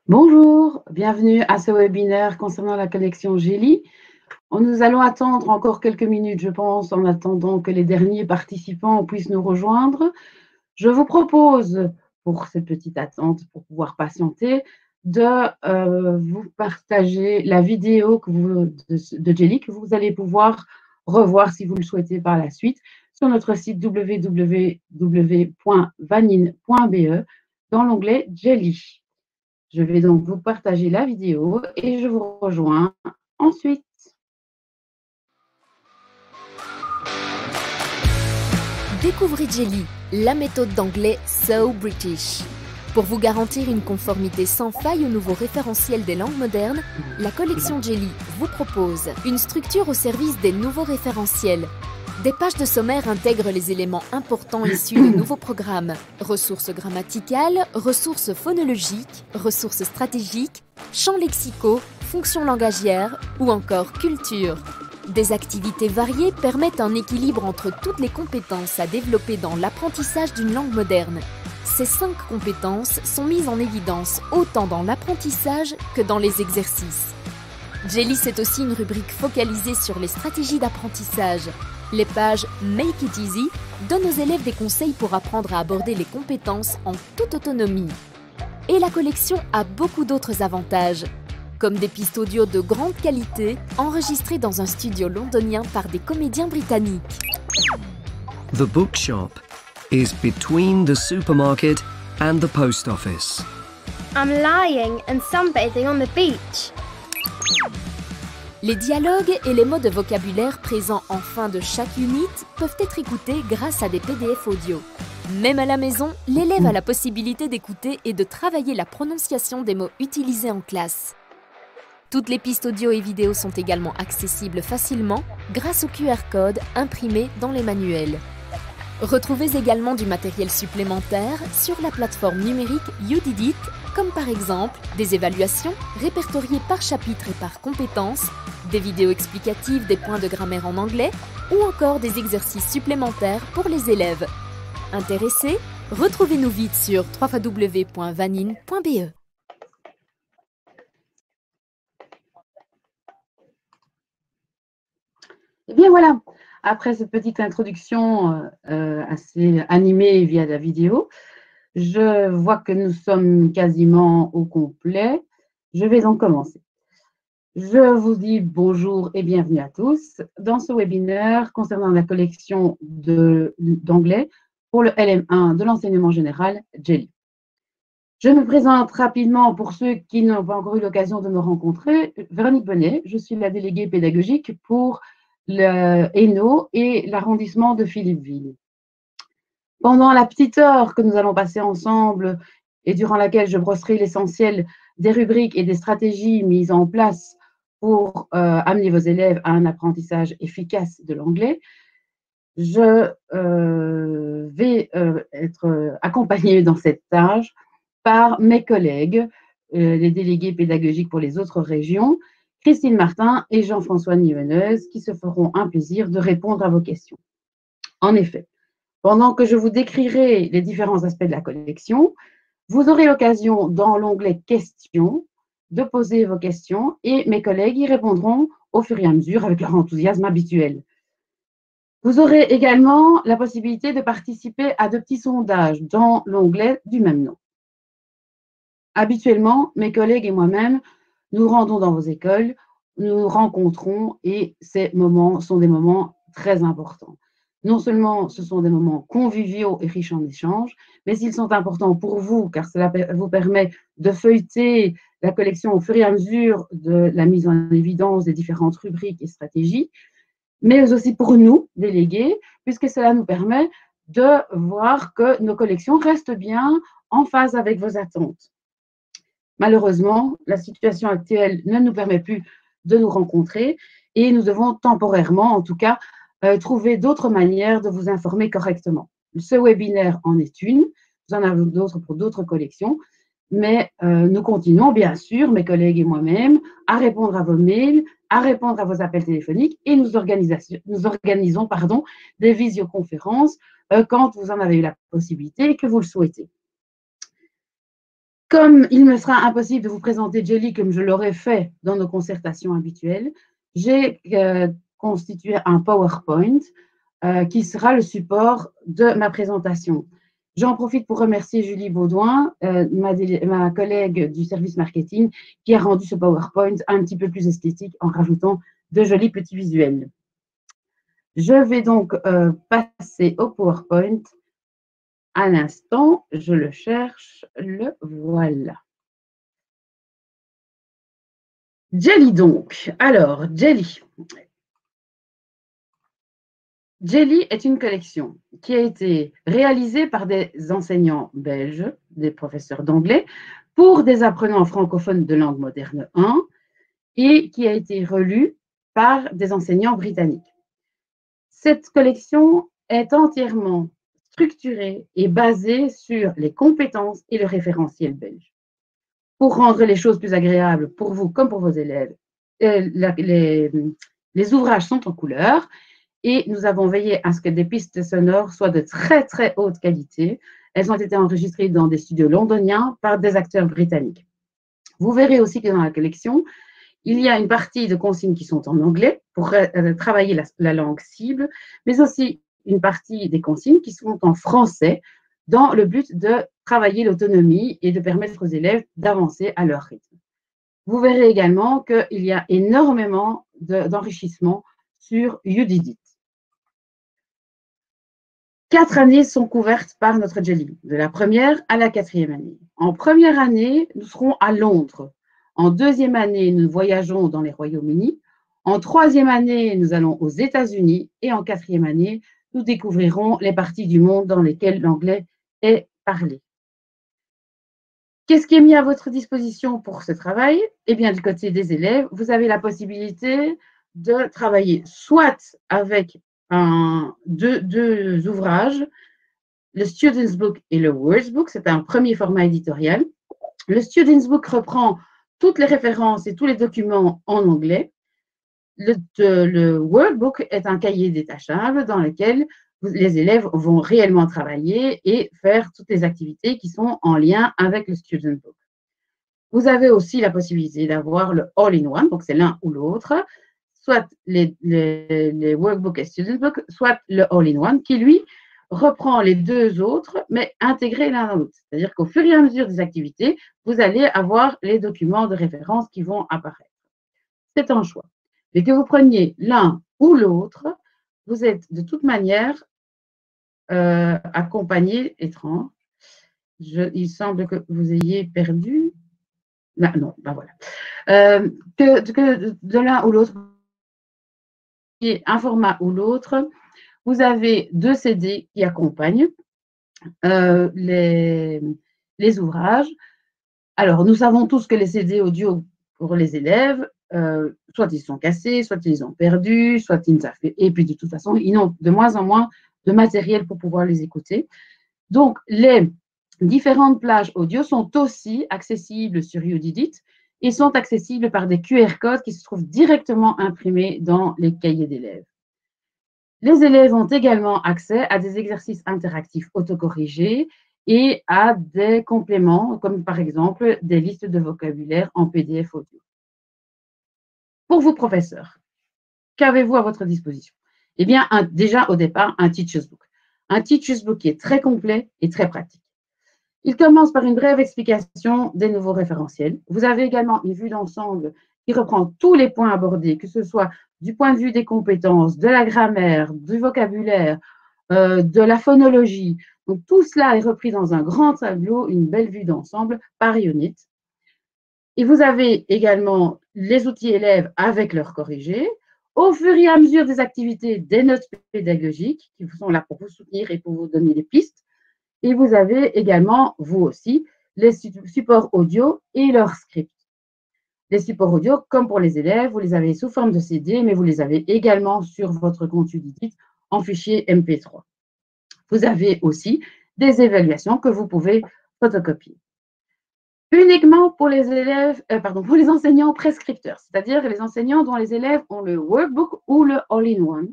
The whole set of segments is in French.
Bonjour, bienvenue à ce webinaire concernant la collection Gélie. Nous allons attendre encore quelques minutes, je pense, en attendant que les derniers participants puissent nous rejoindre. Je vous propose, pour cette petite attente, pour pouvoir patienter, de vous partager la vidéo de Gélie que vous allez pouvoir revoir si vous le souhaitez par la suite sur notre site www.vanine.be dans l'onglet Gélie. Je vais donc vous partager la vidéo et je vous rejoins ensuite. Découvrez Gélie, la méthode d'anglais So British. Pour vous garantir une conformité sans faille au nouveau référentiel des langues modernes, la collection Gélie vous propose une structure au service des nouveaux référentiels. Des pages de sommaire intègrent les éléments importants issus de nouveaux programmes. Ressources grammaticales, ressources phonologiques, ressources stratégiques, champs lexicaux, fonctions langagières ou encore culture. Des activités variées permettent un équilibre entre toutes les compétences à développer dans l'apprentissage d'une langue moderne. Ces 5 compétences sont mises en évidence autant dans l'apprentissage que dans les exercices. Gélie, c'est aussi une rubrique focalisée sur les stratégies d'apprentissage. Les pages Make It Easy donnent aux élèves des conseils pour apprendre à aborder les compétences en toute autonomie. Et la collection a beaucoup d'autres avantages, comme des pistes audio de grande qualité enregistrées dans un studio londonien par des comédiens britanniques. The bookshop is between the supermarket and the post office. I'm lying and sunbathing on the beach. Les dialogues et les mots de vocabulaire présents en fin de chaque unit peuvent être écoutés grâce à des PDF audio. Même à la maison, l'élève a la possibilité d'écouter et de travailler la prononciation des mots utilisés en classe. Toutes les pistes audio et vidéo sont également accessibles facilement grâce au QR code imprimé dans les manuels. Retrouvez également du matériel supplémentaire sur la plateforme numérique You Did It, comme par exemple des évaluations répertoriées par chapitre et par compétences, des vidéos explicatives des points de grammaire en anglais ou encore des exercices supplémentaires pour les élèves. Intéressés? Retrouvez-nous vite sur www.vanine.be. Et bien voilà, après cette petite introduction assez animée via la vidéo, je vois que nous sommes quasiment au complet. Je vais donc commencer. Je vous dis bonjour et bienvenue à tous dans ce webinaire concernant la collection d'anglais pour le LM1 de l'enseignement général Gélie. Je me présente rapidement pour ceux qui n'ont pas encore eu l'occasion de me rencontrer. Véronique Bonnet, je suis la déléguée pédagogique pour le Hainaut et l'arrondissement de Philippeville. Pendant la petite heure que nous allons passer ensemble et durant laquelle je brosserai l'essentiel des rubriques et des stratégies mises en place pour amener vos élèves à un apprentissage efficace de l'anglais, je vais être accompagnée dans cette tâche par mes collègues, les délégués pédagogiques pour les autres régions, Christine Martin et Jean-François Nivonneuse, qui se feront un plaisir de répondre à vos questions. En effet, pendant que je vous décrirai les différents aspects de la collection, vous aurez l'occasion, dans l'onglet « Questions », de poser vos questions et mes collègues y répondront au fur et à mesure avec leur enthousiasme habituel. Vous aurez également la possibilité de participer à de petits sondages dans l'onglet du même nom. Habituellement, mes collègues et moi-même nous rendons dans vos écoles, nous nous rencontrons et ces moments sont des moments très importants. Non seulement ce sont des moments conviviaux et riches en échanges, mais ils sont importants pour vous car cela vous permet de feuilleter la collection au fur et à mesure de la mise en évidence des différentes rubriques et stratégies, mais aussi pour nous, délégués, puisque cela nous permet de voir que nos collections restent bien en phase avec vos attentes. Malheureusement, la situation actuelle ne nous permet plus de nous rencontrer et nous devons temporairement, en tout cas, trouver d'autres manières de vous informer correctement. Ce webinaire en est une, vous en avez d'autres pour d'autres collections, mais nous continuons, bien sûr, mes collègues et moi-même, à répondre à vos mails, à répondre à vos appels téléphoniques et nous organisons des visioconférences quand vous en avez eu la possibilité et que vous le souhaitez. Comme il me sera impossible de vous présenter Jelly comme je l'aurais fait dans nos concertations habituelles, j'ai constitué un PowerPoint qui sera le support de ma présentation. J'en profite pour remercier Julie Baudouin, ma collègue du service marketing, qui a rendu ce PowerPoint un petit peu plus esthétique en rajoutant de jolis petits visuels. Je vais donc passer au PowerPoint. À l'instant, je le cherche, le voilà. Jelly donc. Alors, Jelly. Jelly est une collection qui a été réalisée par des enseignants belges, des professeurs d'anglais, pour des apprenants francophones de langue moderne 1 et qui a été relue par des enseignants britanniques. Cette collection est entièrement structurée et basée sur les compétences et le référentiel belge. Pour rendre les choses plus agréables pour vous comme pour vos élèves, les ouvrages sont en couleur et nous avons veillé à ce que des pistes sonores soient de très, très haute qualité. Elles ont été enregistrées dans des studios londoniens par des acteurs britanniques. Vous verrez aussi que dans la collection, il y a une partie de consignes qui sont en anglais pour travailler la langue cible, mais aussi une partie des consignes qui sont en français dans le but de travailler l'autonomie et de permettre aux élèves d'avancer à leur rythme. Vous verrez également qu'il y a énormément d'enrichissement sur YouDidit. 4 années sont couvertes par notre Jelly, de la première à la 4e année. En première année, nous serons à Londres. En 2e année, nous voyageons dans les Royaumes-Unis. En 3e année, nous allons aux États-Unis. Et en 4e année, nous découvrirons les parties du monde dans lesquelles l'anglais est parlé. Qu'est-ce qui est mis à votre disposition pour ce travail? Eh bien, du côté des élèves, vous avez la possibilité de travailler soit avec deux ouvrages, le Student's Book et le Words Book. C'est un premier format éditorial. Le Student's Book reprend toutes les références et tous les documents en anglais. Le Word Book est un cahier détachable dans lequel les élèves vont réellement travailler et faire toutes les activités qui sont en lien avec le Student Book. Vous avez aussi la possibilité d'avoir le All-in-One, donc c'est l'un ou l'autre, soit les Workbook et Student Book, soit le All-in-One qui, lui, reprend les deux autres, mais intégrés l'un dans l'autre. C'est-à-dire qu'au fur et à mesure des activités, vous allez avoir les documents de référence qui vont apparaître. C'est un choix. Mais que vous preniez l'un ou l'autre, vous êtes de toute manière accompagné, étrange. Il semble que vous ayez perdu. Non, ben voilà. Que de l'un ou l'autre, un format ou l'autre, vous avez 2 CD qui accompagnent les ouvrages. Alors, nous savons tous que les CD audio pour les élèves, soit ils sont cassés, soit ils ont perdu, soit ils nous ont fait. Et puis, de toute façon, ils n'ont de moins en moins de matériel pour pouvoir les écouter. Donc, les différentes plages audio sont aussi accessibles sur YouDidit et sont accessibles par des QR codes qui se trouvent directement imprimés dans les cahiers d'élèves. Les élèves ont également accès à des exercices interactifs autocorrigés et à des compléments, comme par exemple des listes de vocabulaire en PDF audio. Pour vous, professeurs, qu'avez-vous à votre disposition? Eh bien, déjà au départ, un Teacher's Book. Un Teacher's Book qui est très complet et très pratique. Il commence par une brève explication des nouveaux référentiels. Vous avez également une vue d'ensemble qui reprend tous les points abordés, que ce soit du point de vue des compétences, de la grammaire, du vocabulaire, de la phonologie. Donc, tout cela est repris dans un grand tableau, une belle vue d'ensemble par unit. Et vous avez également les outils élèves avec leurs corrigés. Au fur et à mesure des activités, des notes pédagogiques qui sont là pour vous soutenir et pour vous donner des pistes. Et vous avez également, vous aussi, les supports audio et leurs scripts. Les supports audio, comme pour les élèves, vous les avez sous forme de CD, mais vous les avez également sur votre compte YouDidit en fichier MP3. Vous avez aussi des évaluations que vous pouvez photocopier. Uniquement pour les élèves, pour les enseignants prescripteurs, c'est-à-dire les enseignants dont les élèves ont le Workbook ou le All-in-One.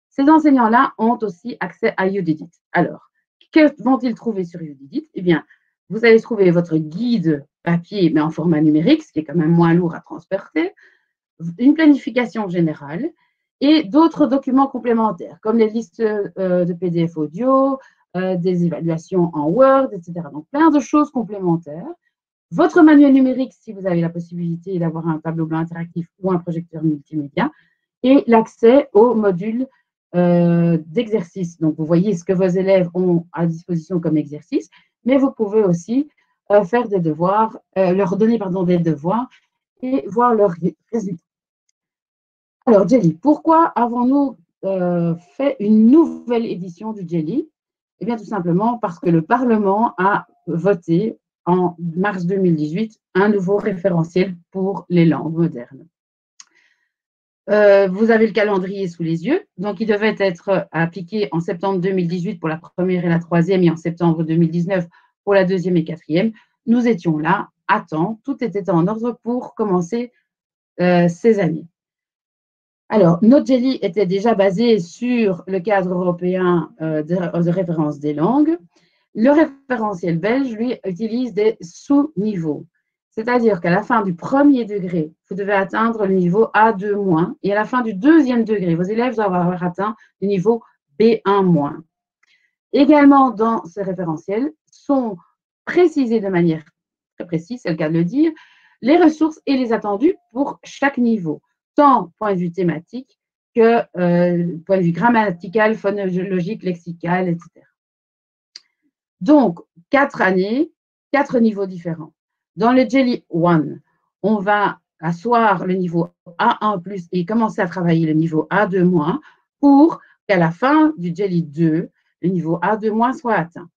Ces enseignants-là ont aussi accès à YouDidit. Alors, que vont-ils trouver sur YouDidit? Eh bien, vous allez trouver votre guide papier, mais en format numérique, ce qui est quand même moins lourd à transporter, une planification générale et d'autres documents complémentaires, comme les listes de PDF audio, des évaluations en Word, etc. Donc, plein de choses complémentaires. Votre manuel numérique, si vous avez la possibilité d'avoir un tableau blanc interactif ou un projecteur multimédia, et l'accès aux modules d'exercice. Donc, vous voyez ce que vos élèves ont à disposition comme exercice, mais vous pouvez aussi faire des devoirs, leur donner des devoirs et voir leurs résultats. Alors, Jelly, pourquoi avons-nous fait une nouvelle édition du Jelly? Eh bien, tout simplement parce que le Parlement a voté en mars 2018 un nouveau référentiel pour les langues modernes. Vous avez le calendrier sous les yeux, donc il devait être appliqué en septembre 2018 pour la première et la troisième et en septembre 2019 pour la deuxième et quatrième. Nous étions là, à temps, tout était en ordre pour commencer ces années. Alors, notre Jelly était déjà basé sur le cadre européen de référence des langues. Le référentiel belge, lui, utilise des sous-niveaux. C'est-à-dire qu'à la fin du premier degré, vous devez atteindre le niveau A2-, et à la fin du deuxième degré, vos élèves doivent avoir atteint le niveau B1-. Également, dans ce référentiel, sont précisées de manière très précise, c'est le cas de le dire, les ressources et les attendus pour chaque niveau, tant point de vue thématique que point de vue grammatical, phonologique, lexical, etc. Donc, 4 années, 4 niveaux différents. Dans le Jelly 1, on va asseoir le niveau A1+, et commencer à travailler le niveau A2- pour qu'à la fin du Jelly 2, le niveau A2- soit atteint.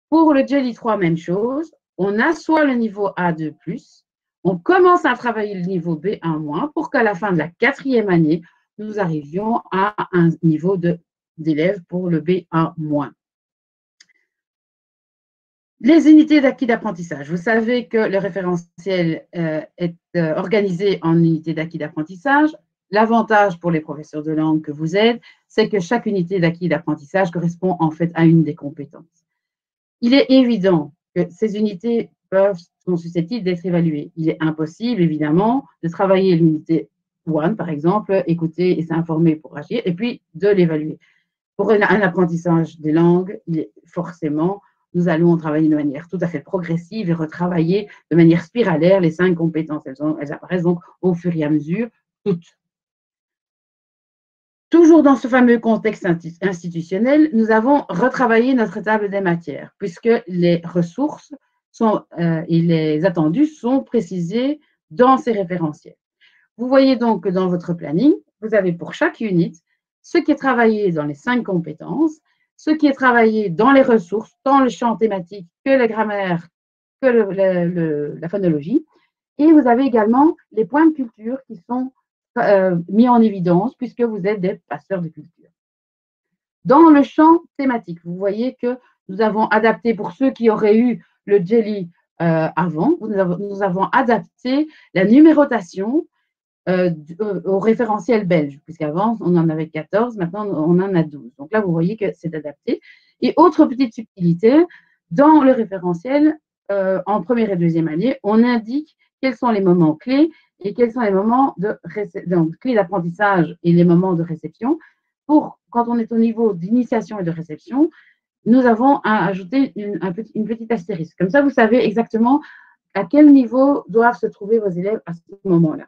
Pour le Jelly 3, même chose, on assoit le niveau A2+, on commence à travailler le niveau B1- pour qu'à la fin de la 4e année, nous arrivions à un niveau d'élèves pour le B1-. Les unités d'acquis d'apprentissage. Vous savez que le référentiel est organisé en unités d'acquis d'apprentissage. L'avantage pour les professeurs de langue que vous êtes, c'est que chaque unité d'acquis d'apprentissage correspond en fait à une des compétences. Il est évident que ces unités sont susceptibles d'être évaluées. Il est impossible, évidemment, de travailler l'unité 1, par exemple, écouter et s'informer pour agir, et puis de l'évaluer. Pour un apprentissage des langues, forcément, nous allons travailler de manière tout à fait progressive et retravailler de manière spiralaire les 5 compétences. Elles apparaissent donc au fur et à mesure, toutes. Toujours dans ce fameux contexte institutionnel, nous avons retravaillé notre table des matières, puisque les ressources et les attendus sont précisés dans ces référentiels. Vous voyez donc que dans votre planning, vous avez pour chaque unité ce qui est travaillé dans les 5 compétences, ce qui est travaillé dans les ressources, tant le champ thématique que la grammaire, que la phonologie. Et vous avez également les points de culture qui sont mis en évidence puisque vous êtes des passeurs de culture. Dans le champ thématique, vous voyez que nous avons adapté, pour ceux qui auraient eu le Jelly avant, nous avons adapté la numérotation au référentiel belge, puisqu'avant, on en avait 14, maintenant, on en a 12. Donc là, vous voyez que c'est adapté. Et autre petite subtilité, dans le référentiel, en première et deuxième année, on indique quels sont les moments clés et quels sont les moments clés d'apprentissage et les moments de réception. Pour, quand on est au niveau d'initiation et de réception, nous avons ajouté une petite astérisque. Comme ça, vous savez exactement à quel niveau doivent se trouver vos élèves à ce moment-là.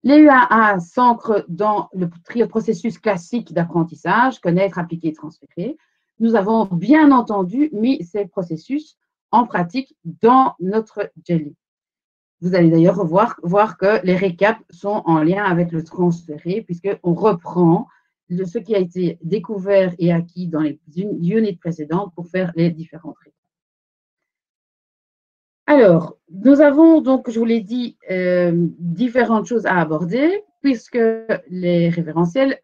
Les UAA s'ancrent dans le processus classique d'apprentissage, connaître, appliquer, transférer. Nous avons bien entendu mis ces processus en pratique dans notre Jelly. Vous allez d'ailleurs voir que les récaps sont en lien avec le transféré, puisqu'on reprend ce qui a été découvert et acquis dans les unités précédentes pour faire les différentes récaps. Alors, nous avons donc, je vous l'ai dit, différentes choses à aborder, puisque les référentiels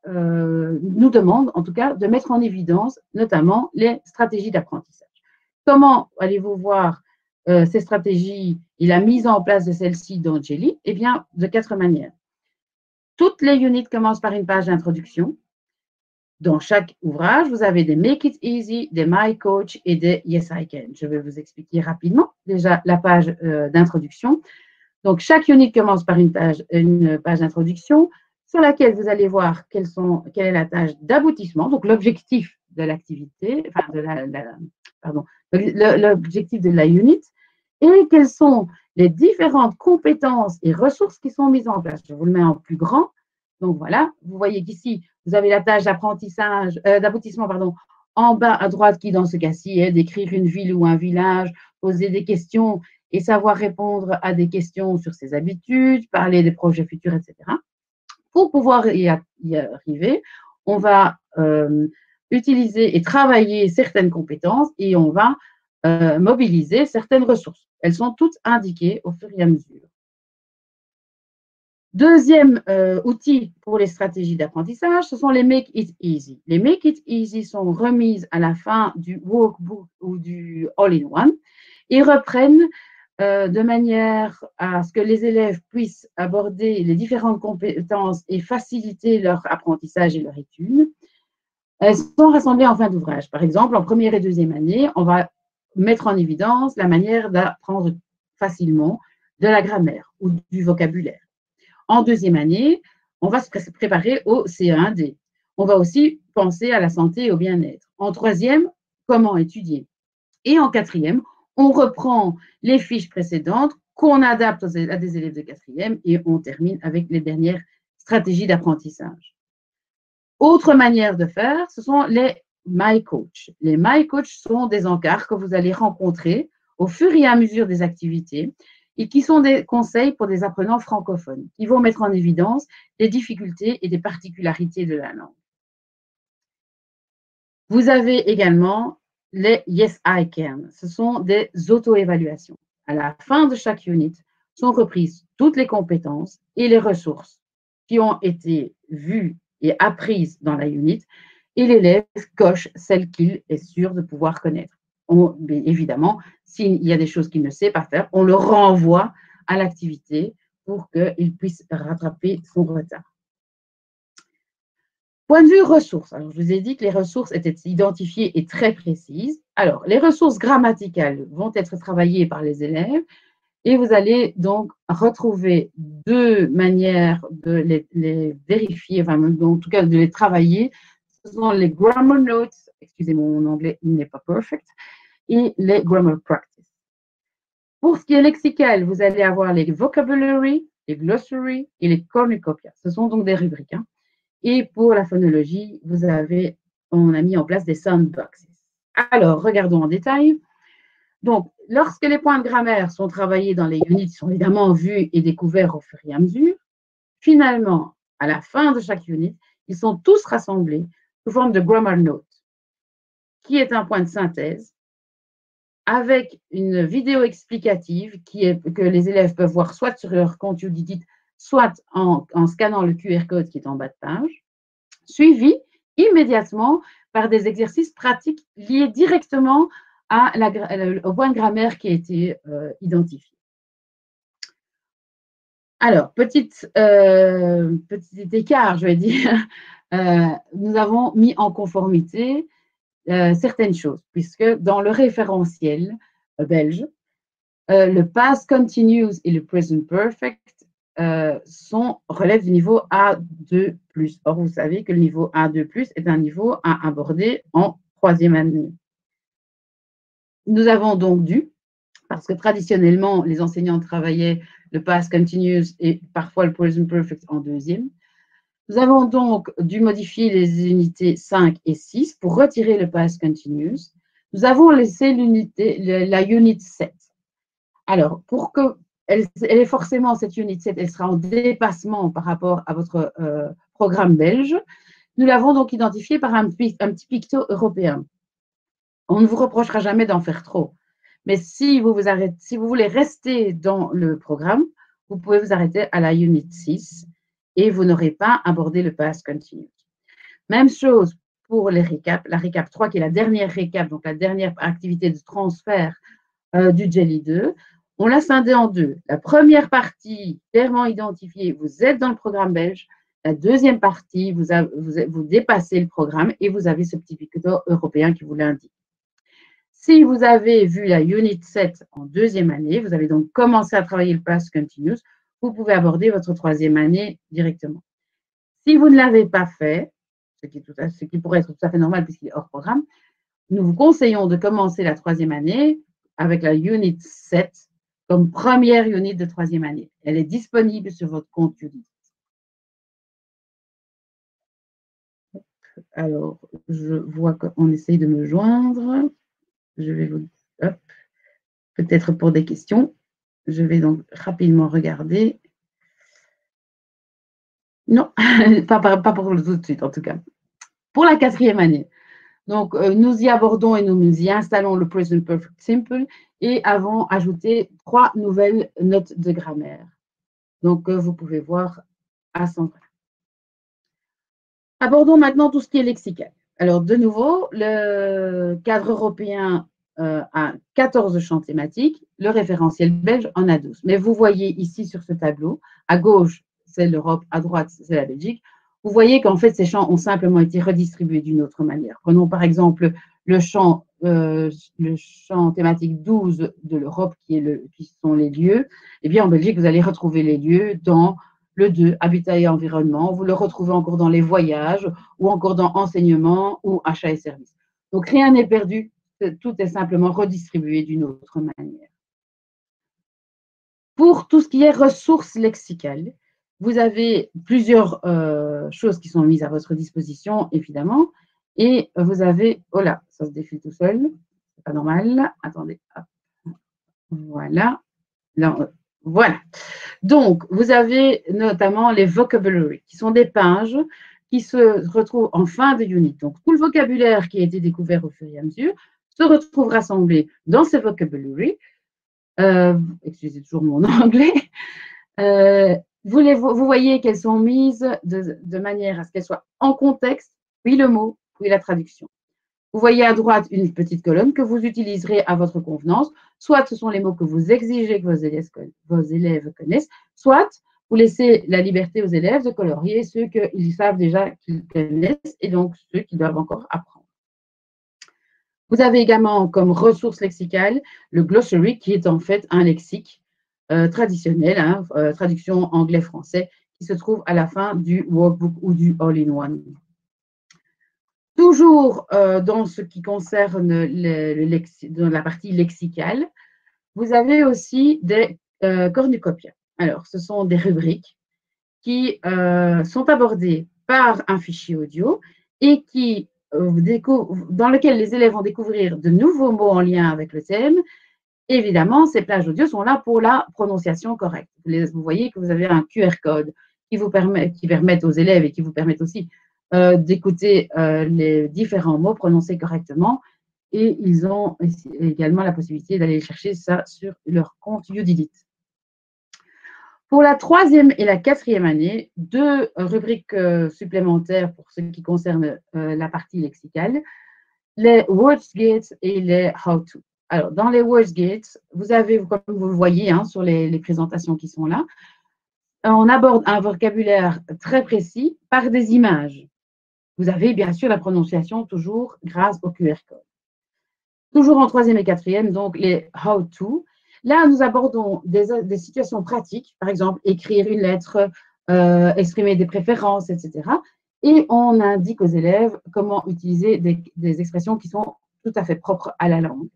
nous demandent en tout cas de mettre en évidence notamment les stratégies d'apprentissage. Comment allez-vous voir ces stratégies et la mise en place de celles-ci dans Jelly? Eh bien, de 4 manières. Toutes les unités commencent par une page d'introduction. dans chaque ouvrage, vous avez des Make It Easy, des My Coach et des Yes I Can. Je vais vous expliquer rapidement déjà la page d'introduction. Donc, chaque unit commence par une page d'introduction sur laquelle vous allez voir quelle est la tâche d'aboutissement, donc l'objectif de l'activité, enfin l'objectif de la unit, et quelles sont les différentes compétences et ressources qui sont mises en place. Je vous le mets en plus grand. Donc voilà, vous voyez qu'ici, vous avez la tâche d'aboutissement, en bas à droite, qui dans ce cas-ci est d'écrire une ville ou un village, poser des questions et savoir répondre à des questions sur ses habitudes, parler des projets futurs, etc. Pour pouvoir y arriver, on va utiliser et travailler certaines compétences et on va mobiliser certaines ressources. Elles sont toutes indiquées au fur et à mesure. Deuxième outil pour les stratégies d'apprentissage, ce sont les Make It Easy. Les Make It Easy sont remises à la fin du workbook ou du All-in-One et reprennent de manière à ce que les élèves puissent aborder les différentes compétences et faciliter leur apprentissage et leur étude. Elles sont rassemblées en fin d'ouvrage. Par exemple, en première et deuxième année, on va mettre en évidence la manière d'apprendre facilement de la grammaire ou du vocabulaire. En deuxième année, on va se préparer au CE1D. On va aussi penser à la santé et au bien-être. En troisième, comment étudier. Et en quatrième, on reprend les fiches précédentes qu'on adapte à des élèves de quatrième et on termine avec les dernières stratégies d'apprentissage. Autre manière de faire, ce sont les My Coach. Les My Coach sont des encarts que vous allez rencontrer au fur et à mesure des activités et qui sont des conseils pour des apprenants francophones qui vont mettre en évidence les difficultés et des particularités de la langue. Vous avez également les Yes I Can. Ce sont des auto-évaluations. À la fin de chaque unit sont reprises toutes les compétences et les ressources qui ont été vues et apprises dans la unit et l'élève coche celles qu'il est sûr de pouvoir connaître. Évidemment, s'il y a des choses qu'il ne sait pas faire, on le renvoie à l'activité pour qu'il puisse rattraper son retard. Point de vue ressources. Alors, je vous ai dit que les ressources étaient identifiées et très précises. Alors, les ressources grammaticales vont être travaillées par les élèves et vous allez donc retrouver deux manières de les vérifier, enfin, en tout cas de les travailler. Ce sont les grammar notes, excusez-moi, mon anglais n'est pas perfect, et les grammar practice. Pour ce qui est lexical, vous allez avoir les vocabulary, les glossary et les cornucopia. Ce sont donc des rubriques. Et pour la phonologie, on a mis en place des soundboxes. Alors, regardons en détail. Donc, lorsque les points de grammaire sont travaillés dans les units, ils sont évidemment vus et découverts au fur et à mesure. Finalement, à la fin de chaque unit, ils sont tous rassemblés sous forme de grammar note, qui est un point de synthèse avec une vidéo explicative que les élèves peuvent voir soit sur leur compte Udidit, soit en scannant le QR code qui est en bas de page, suivi immédiatement par des exercices pratiques liés directement au point de grammaire qui a été identifié. Alors, petit écart, je vais dire, nous avons mis en conformité certaines choses, puisque dans le référentiel belge, le past continuous et le present perfect relèvent du niveau A2+. Or, vous savez que le niveau A2+, est un niveau à aborder en troisième année. Nous avons donc parce que traditionnellement, les enseignants travaillaient le past continuous et parfois le present perfect en deuxième. Nous avons donc dû modifier les unités 5 et 6 pour retirer le past continuous. Nous avons laissé la unit 7. Alors, pour que elle est forcément, cette unit 7, elle sera en dépassement par rapport à votre programme belge. Nous l'avons donc identifié par un petit picto européen. On ne vous reprochera jamais d'en faire trop. Mais si vous voulez rester dans le programme, vous pouvez vous arrêter à la unit 6 et vous n'aurez pas abordé le past continuous. Même chose pour les récaps. La récap 3, qui est la dernière récap, donc la dernière activité de transfert du Jelly 2. On l'a scindé en deux. La première partie, clairement identifiée, vous êtes dans le programme belge. La deuxième partie, vous dépassez le programme et vous avez ce petit piquetot européen qui vous l'indique. Si vous avez vu la Unit 7 en deuxième année, vous avez donc commencé à travailler le Past Continuous, vous pouvez aborder votre troisième année directement. Si vous ne l'avez pas fait, ce qui pourrait être tout à fait normal puisqu'il est hors programme, nous vous conseillons de commencer la troisième année avec la Unit 7 comme première unit de troisième année. Elle est disponible sur votre compte Udit. Alors, je vois qu'on essaye de me joindre. Je vais vous... peut-être pour des questions. Je vais donc rapidement regarder. Non, pas pour tout de suite en tout cas. Pour la quatrième année, donc nous y abordons et nous y installons le Present Perfect Simple et avons ajouté 3 nouvelles notes de grammaire. Donc vous pouvez voir à Sandra. Abordons maintenant tout ce qui est lexical. Alors, de nouveau, le cadre européen a 14 champs thématiques, le référentiel belge en a 12. Mais vous voyez ici sur ce tableau, à gauche, c'est l'Europe, à droite, c'est la Belgique. Vous voyez qu'en fait, ces champs ont simplement été redistribués d'une autre manière. Prenons par exemple le champ thématique 12 de l'Europe, qui sont les lieux. Eh bien, en Belgique, vous allez retrouver les lieux dans le 2, habitat et environnement, vous le retrouvez encore dans les voyages ou encore dans enseignement ou achat et services. Donc, rien n'est perdu, tout est simplement redistribué d'une autre manière. Pour tout ce qui est ressources lexicales, vous avez plusieurs choses qui sont mises à votre disposition, évidemment, et vous avez, oh là, ça se défile tout seul, c'est pas normal, attendez, hop. Voilà, là, voilà. Donc, vous avez notamment les vocabulary, qui sont des pages qui se retrouvent en fin de unit. Donc, tout le vocabulaire qui a été découvert au fur et à mesure se retrouve rassemblé dans ces vocabulary. Excusez toujours mon anglais. Vous voyez qu'elles sont mises de manière à ce qu'elles soient en contexte, puis le mot, puis la traduction. Vous voyez à droite une petite colonne que vous utiliserez à votre convenance. Soit ce sont les mots que vous exigez que vos élèves connaissent, soit vous laissez la liberté aux élèves de colorier ceux qu'ils savent déjà qu'ils connaissent et donc ceux qui doivent encore apprendre. Vous avez également comme ressource lexicale le glossary qui est en fait un lexique traditionnel, traduction anglais-français, qui se trouve à la fin du workbook ou du all-in-one. Toujours dans ce qui concerne dans la partie lexicale, vous avez aussi des cornucopias. Alors, ce sont des rubriques qui sont abordées par un fichier audio et qui, dans lequel les élèves vont découvrir de nouveaux mots en lien avec le thème. Évidemment, ces plages audio sont là pour la prononciation correcte. Vous voyez que vous avez un QR code qui permettent aux élèves et qui vous permettent aussi d'écouter les différents mots prononcés correctement et ils ont également la possibilité d'aller chercher ça sur leur compte Udit. Pour la troisième et la quatrième année, 2 rubriques supplémentaires pour ce qui concerne la partie lexicale, les WordsGates et les How-to. Alors, dans les WordsGates, vous avez, comme vous le voyez sur les présentations qui sont là, on aborde un vocabulaire très précis par des images. Vous avez bien sûr la prononciation toujours grâce au QR code. Toujours en troisième et quatrième, donc les how-to. Là, nous abordons des situations pratiques, par exemple écrire une lettre, exprimer des préférences, etc. Et on indique aux élèves comment utiliser des expressions qui sont tout à fait propres à la langue.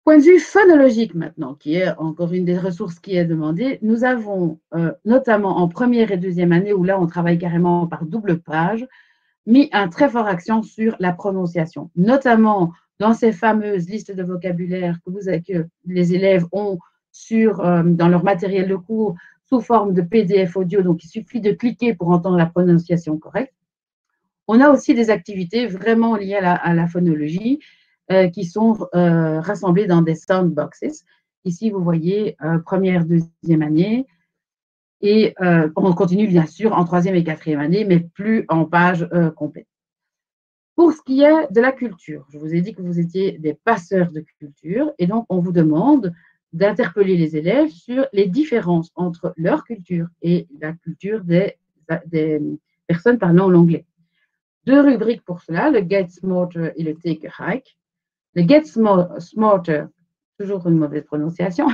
Point de vue phonologique maintenant, qui est encore une des ressources qui est demandée, nous avons notamment en première et deuxième année, où là on travaille carrément par double page, mis un très fort accent sur la prononciation, notamment dans ces fameuses listes de vocabulaire que les élèves ont dans leur matériel de cours sous forme de PDF audio, donc il suffit de cliquer pour entendre la prononciation correcte. On a aussi des activités vraiment liées à la phonologie, qui sont rassemblés dans des soundboxes. Ici, vous voyez première, deuxième année. Et on continue bien sûr en troisième et quatrième année, mais plus en page complète. Pour ce qui est de la culture, je vous ai dit que vous étiez des passeurs de culture et donc on vous demande d'interpeller les élèves sur les différences entre leur culture et la culture des personnes parlant l'anglais. 2 rubriques pour cela, le Get Smarter et le Take a Hike. Le Get Smarter, toujours une mauvaise prononciation,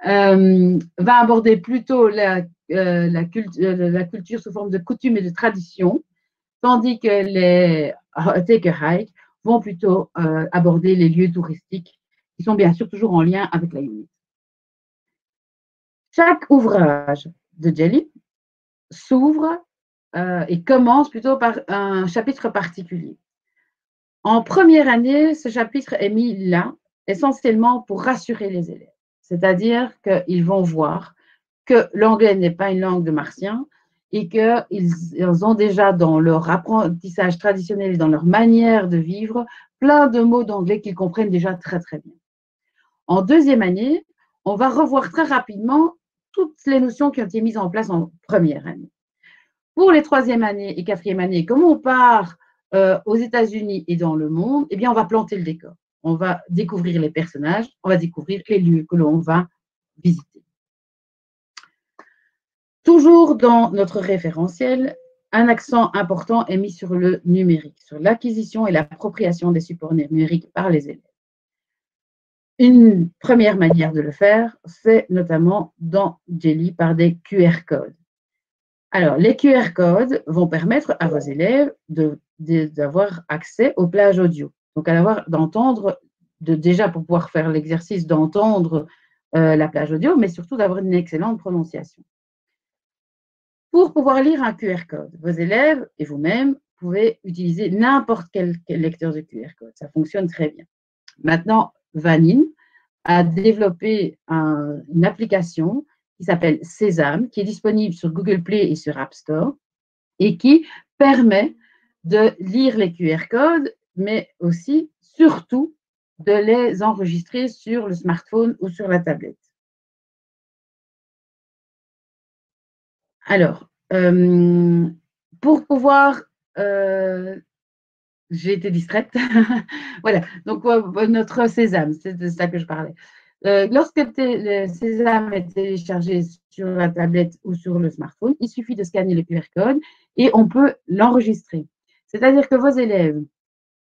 va aborder plutôt la culture sous forme de coutumes et de traditions, tandis que les Take a Hike vont plutôt aborder les lieux touristiques qui sont bien sûr toujours en lien avec la unité. Chaque ouvrage de Jelly s'ouvre et commence plutôt par un chapitre particulier. En première année, ce chapitre est mis là essentiellement pour rassurer les élèves, c'est-à-dire qu'ils vont voir que l'anglais n'est pas une langue de martiens et qu'ils ont déjà dans leur apprentissage traditionnel et dans leur manière de vivre plein de mots d'anglais qu'ils comprennent déjà très très bien. En deuxième année, on va revoir très rapidement toutes les notions qui ont été mises en place en première année. Pour les troisième année et quatrième année, comme on part aux États-Unis et dans le monde, eh bien, on va planter le décor. On va découvrir les personnages, on va découvrir les lieux que l'on va visiter. Toujours dans notre référentiel, un accent important est mis sur le numérique, sur l'acquisition et l'appropriation des supports numériques par les élèves. Une première manière de le faire, c'est notamment dans Jelly par des QR codes. Alors, les QR codes vont permettre à vos élèves d'avoir accès aux plages audio. Donc, d'entendre, déjà pour pouvoir faire l'exercice d'entendre la plage audio, mais surtout d'avoir une excellente prononciation. Pour pouvoir lire un QR code, vos élèves et vous-même pouvez utiliser n'importe quel lecteur de QR code. Ça fonctionne très bien. Maintenant, Vanine a développé une application qui s'appelle Sésame, qui est disponible sur Google Play et sur App Store et qui permet de lire les QR codes, mais aussi, surtout, de les enregistrer sur le smartphone ou sur la tablette. Alors, pour pouvoir… j'ai été distraite. Voilà, donc notre Sésame, c'est de ça que je parlais. Lorsque le Sésame est téléchargé sur la tablette ou sur le smartphone, il suffit de scanner le QR code et on peut l'enregistrer. C'est-à-dire que vos élèves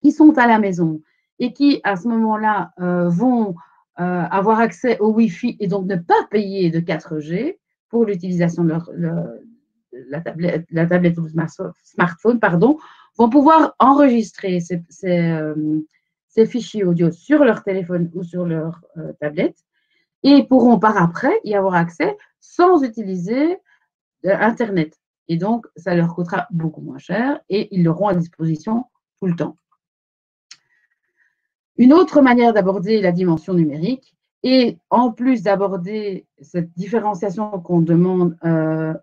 qui sont à la maison et qui, à ce moment-là, vont avoir accès au Wi-Fi et donc ne pas payer de 4G pour l'utilisation de la tablette ou le smartphone, vont pouvoir enregistrer ces fichiers audio sur leur téléphone ou sur leur tablette et pourront par après y avoir accès sans utiliser Internet. Et donc, ça leur coûtera beaucoup moins cher et ils l'auront à disposition tout le temps. Une autre manière d'aborder la dimension numérique, et en plus d'aborder cette différenciation qu'on demande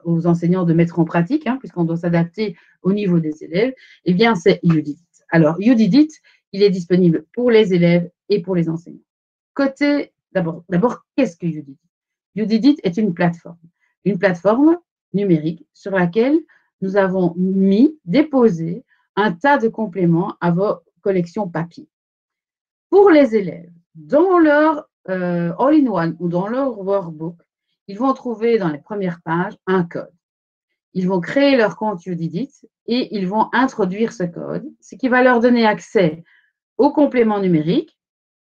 aux enseignants de mettre en pratique, puisqu'on doit s'adapter au niveau des élèves, eh bien, c'est YouDidIt. Alors, YouDidIt, il est disponible pour les élèves et pour les enseignants. D'abord, qu'est-ce que YouDidIt? YouDidIt est une plateforme numérique sur laquelle nous avons déposé un tas de compléments à vos collections papier. Pour les élèves, dans leur all-in-one ou dans leur workbook, ils vont trouver dans les premières pages un code. Ils vont créer leur compte YouDidIt et ils vont introduire ce code, ce qui va leur donner accès aux compléments numériques.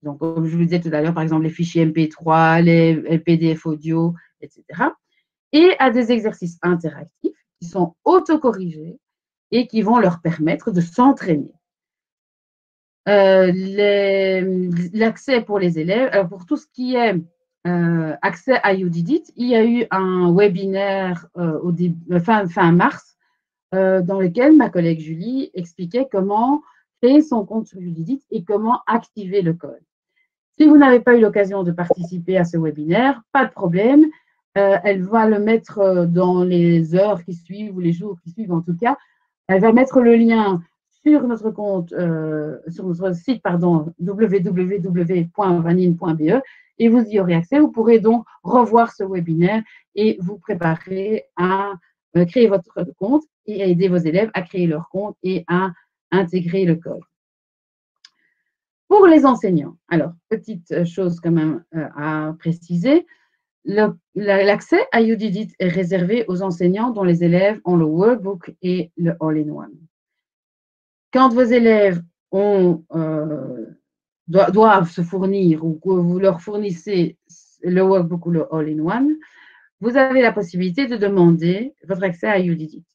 Donc, comme je vous disais tout à l'heure, par exemple, les fichiers MP3, les PDF audio, etc. Et à des exercices interactifs qui sont autocorrigés et qui vont leur permettre de s'entraîner. L'accès pour les élèves, alors pour tout ce qui est accès à YouDidIt, il y a eu un webinaire fin mars dans lequel ma collègue Julie expliquait comment créer son compte sur YouDidIt et comment activer le code. Si vous n'avez pas eu l'occasion de participer à ce webinaire, pas de problème, elle va le mettre dans les heures qui suivent ou les jours qui suivent en tout cas. Elle va mettre le lien sur notre compte, sur notre site, www.vanine.be et vous y aurez accès. Vous pourrez donc revoir ce webinaire et vous préparer à créer votre compte et à aider vos élèves à créer leur compte et à intégrer le code. Pour les enseignants, alors, petite chose quand même à préciser, l'accès à YouDidit est réservé aux enseignants dont les élèves ont le workbook et le all-in-one. Quand vos élèves doivent se fournir ou que vous leur fournissez le workbook ou le all-in-one, vous avez la possibilité de demander votre accès à YouDidit.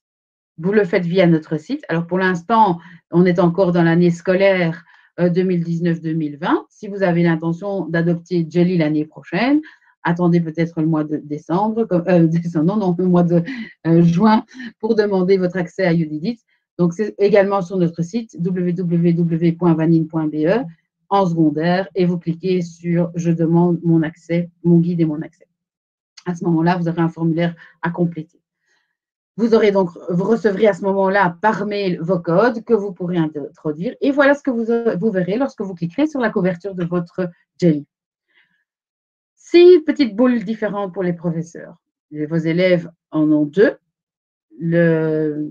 Vous le faites via notre site. Alors, pour l'instant, on est encore dans l'année scolaire 2019-2020. Si vous avez l'intention d'adopter Jelly l'année prochaine, attendez peut-être le mois de décembre, le mois de juin pour demander votre accès à YouDidit. Donc, c'est également sur notre site www.vanine.be en secondaire et vous cliquez sur « Je demande mon accès, mon guide et mon accès ». À ce moment-là, vous aurez un formulaire à compléter. Vous recevrez à ce moment-là par mail vos codes que vous pourrez introduire. Et voilà ce que vous verrez lorsque vous cliquerez sur la couverture de votre Jelly. 6 petites boules différentes pour les professeurs. Vos élèves en ont 2. Le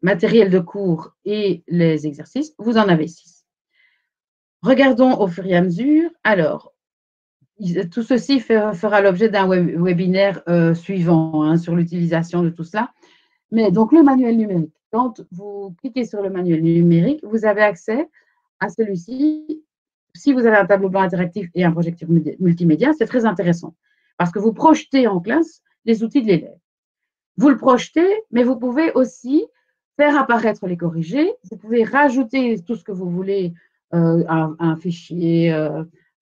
matériel de cours et les exercices, vous en avez 6. Regardons au fur et à mesure. Alors, tout ceci fera l'objet d'un webinaire suivant sur l'utilisation de tout cela. Mais donc, le manuel numérique. Quand vous cliquez sur le manuel numérique, vous avez accès à celui-ci. Si vous avez un tableau blanc interactif et un projecteur multimédia, c'est très intéressant parce que vous projetez en classe les outils de l'élève. Vous le projetez, mais vous pouvez aussi faire apparaître les corrigés. Vous pouvez rajouter tout ce que vous voulez, un fichier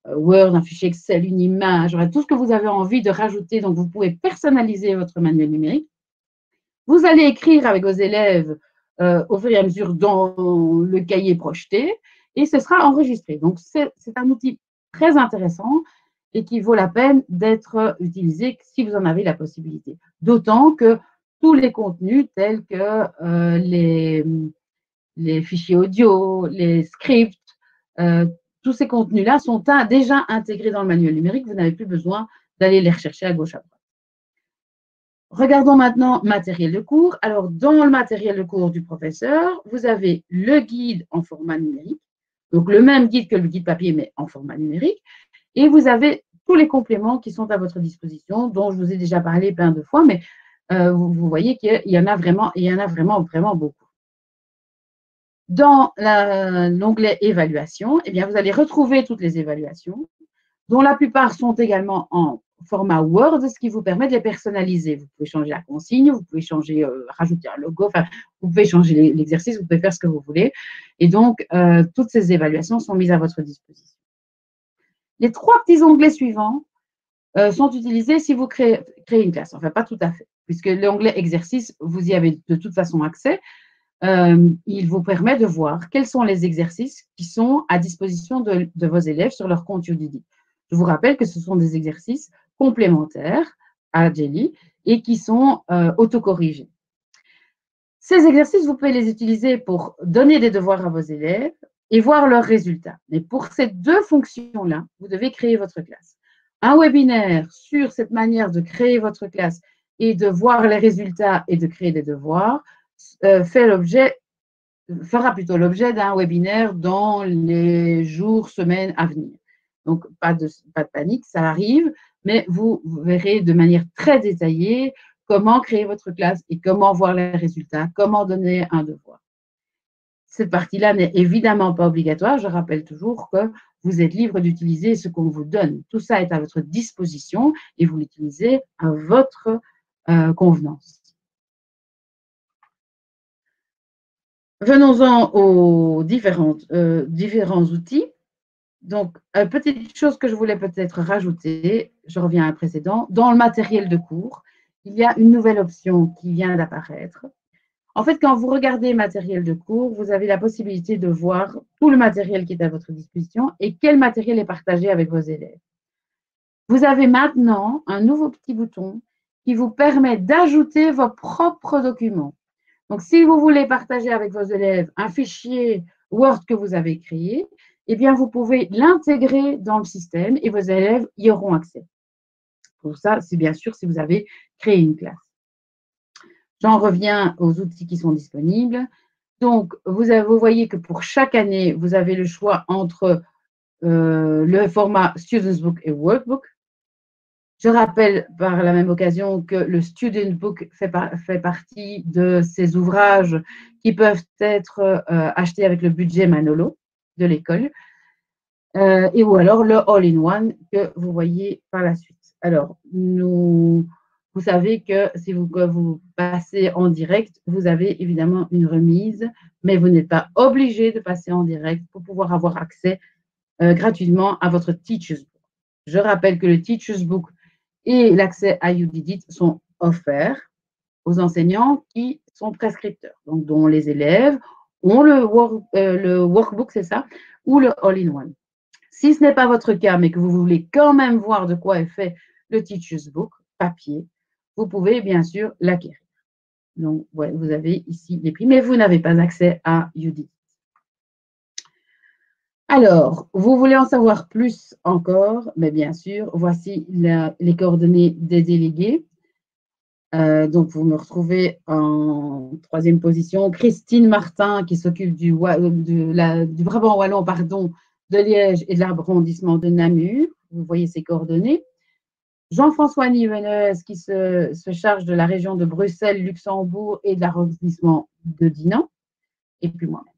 Word, un fichier Excel, une image, tout ce que vous avez envie de rajouter. Donc, vous pouvez personnaliser votre manuel numérique. Vous allez écrire avec vos élèves au fur et à mesure dans le cahier projeté et ce sera enregistré. Donc, c'est un outil très intéressant et qui vaut la peine d'être utilisé si vous en avez la possibilité. D'autant que tous les contenus tels que les fichiers audio, les scripts, tous ces contenus-là sont déjà intégrés dans le manuel numérique. Vous n'avez plus besoin d'aller les rechercher à gauche à droite. Regardons maintenant matériel de cours. Alors, dans le matériel de cours du professeur, vous avez le guide en format numérique, donc le même guide que le guide papier, mais en format numérique. Et vous avez tous les compléments qui sont à votre disposition, dont je vous ai déjà parlé plein de fois, mais vous voyez qu'il y en a vraiment beaucoup. Dans l'onglet évaluation, eh bien, vous allez retrouver toutes les évaluations, dont la plupart sont également en format Word, ce qui vous permet de les personnaliser. Vous pouvez changer la consigne, vous pouvez changer, rajouter un logo, enfin, vous pouvez changer l'exercice, vous pouvez faire ce que vous voulez. Et donc, toutes ces évaluations sont mises à votre disposition. Les 3 petits onglets suivants sont utilisés si vous créez une classe. Enfin, pas tout à fait, puisque l'onglet exercice, vous y avez de toute façon accès. Il vous permet de voir quels sont les exercices qui sont à disposition de vos élèves sur leur compte YouDidit. Je vous rappelle que ce sont des exercices complémentaires à Jelly et qui sont autocorrigés. Ces exercices, vous pouvez les utiliser pour donner des devoirs à vos élèves et voir leurs résultats. Mais pour ces 2 fonctions-là, vous devez créer votre classe. Un webinaire sur cette manière de créer votre classe et de voir les résultats et de créer des devoirs fera plutôt l'objet d'un webinaire dans les jours, semaines à venir. Donc, pas de panique, ça arrive, mais vous verrez de manière très détaillée comment créer votre classe et comment voir les résultats, comment donner un devoir. Cette partie-là n'est évidemment pas obligatoire. Je rappelle toujours que vous êtes libre d'utiliser ce qu'on vous donne. Tout ça est à votre disposition et vous l'utilisez à votre convenance. Venons-en aux différents outils. Donc, petite chose que je voulais peut-être rajouter, je reviens à un précédent, dans le matériel de cours, il y a une nouvelle option qui vient d'apparaître. En fait, quand vous regardez matériel de cours, vous avez la possibilité de voir tout le matériel qui est à votre disposition et quel matériel est partagé avec vos élèves. Vous avez maintenant un nouveau petit bouton qui vous permet d'ajouter vos propres documents. Donc, si vous voulez partager avec vos élèves un fichier Word que vous avez créé, eh bien, vous pouvez l'intégrer dans le système et vos élèves y auront accès. Pour ça, c'est bien sûr si vous avez créé une classe. J'en reviens aux outils qui sont disponibles. Donc, vous voyez que pour chaque année, vous avez le choix entre le format Students Book et Workbook. Je rappelle par la même occasion que le Student Book fait partie de ces ouvrages qui peuvent être achetés avec le budget Manolo de l'école, et ou alors le All-in-One que vous voyez par la suite. Alors, vous savez que si vous passez en direct, vous avez évidemment une remise, mais vous n'êtes pas obligé de passer en direct pour pouvoir avoir accès gratuitement à votre Teacher's Book. Je rappelle que le Teacher's Book et l'accès à YouDidit sont offerts aux enseignants qui sont prescripteurs, donc dont les élèves ont le workbook, c'est ça, ou le all-in-one. Si ce n'est pas votre cas, mais que vous voulez quand même voir de quoi est fait le Teacher's Book papier, vous pouvez bien sûr l'acquérir. Donc, ouais, vous avez ici les prix, mais vous n'avez pas accès à YouDidit. Alors, vous voulez en savoir plus encore, mais bien sûr, voici les coordonnées des délégués. Donc, vous me retrouvez en 3e position. Christine Martin, qui s'occupe du Brabant Wallon, pardon, de Liège et de l'arrondissement de Namur. Vous voyez ses coordonnées. Jean-François Nivenez, qui se charge de la région de Bruxelles, Luxembourg et de l'arrondissement de Dinan. Et puis moi-même.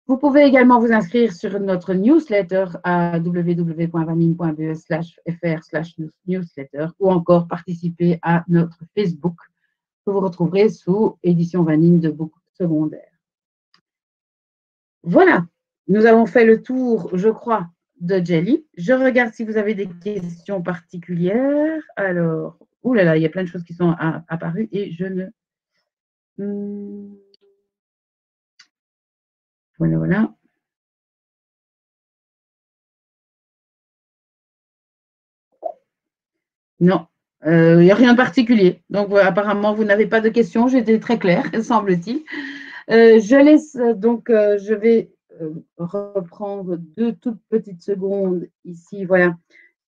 Vous pouvez également vous inscrire sur notre newsletter à www.vanine.be/fr/newsletter ou encore participer à notre Facebook que vous retrouverez sous édition Vanine de Book secondaire. Voilà, nous avons fait le tour, je crois, de Jelly. Je regarde si vous avez des questions particulières. Alors, oulala, il y a plein de choses qui sont apparues et je ne... Voilà. Non, il n'y a rien de particulier. Donc, apparemment, vous n'avez pas de questions. J'étais très claire, semble-t-il. Je vais reprendre 2 toutes petites secondes ici, voilà,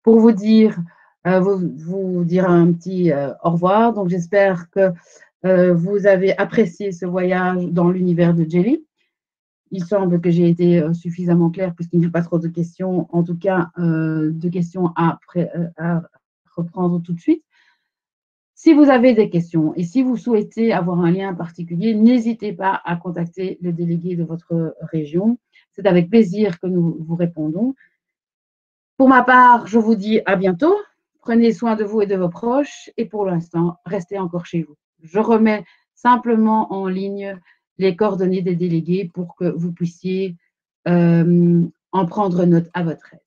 pour vous dire, vous dire un petit au revoir. Donc, j'espère que vous avez apprécié ce voyage dans l'univers de Jelly. Il semble que j'ai été suffisamment claire puisqu'il n'y a pas trop de questions, en tout cas de questions à reprendre tout de suite. Si vous avez des questions et si vous souhaitez avoir un lien particulier, n'hésitez pas à contacter le délégué de votre région. C'est avec plaisir que nous vous répondons. Pour ma part, je vous dis à bientôt. Prenez soin de vous et de vos proches et pour l'instant, restez encore chez vous. Je remets simplement en ligne les coordonnées des délégués pour que vous puissiez en prendre note à votre aise.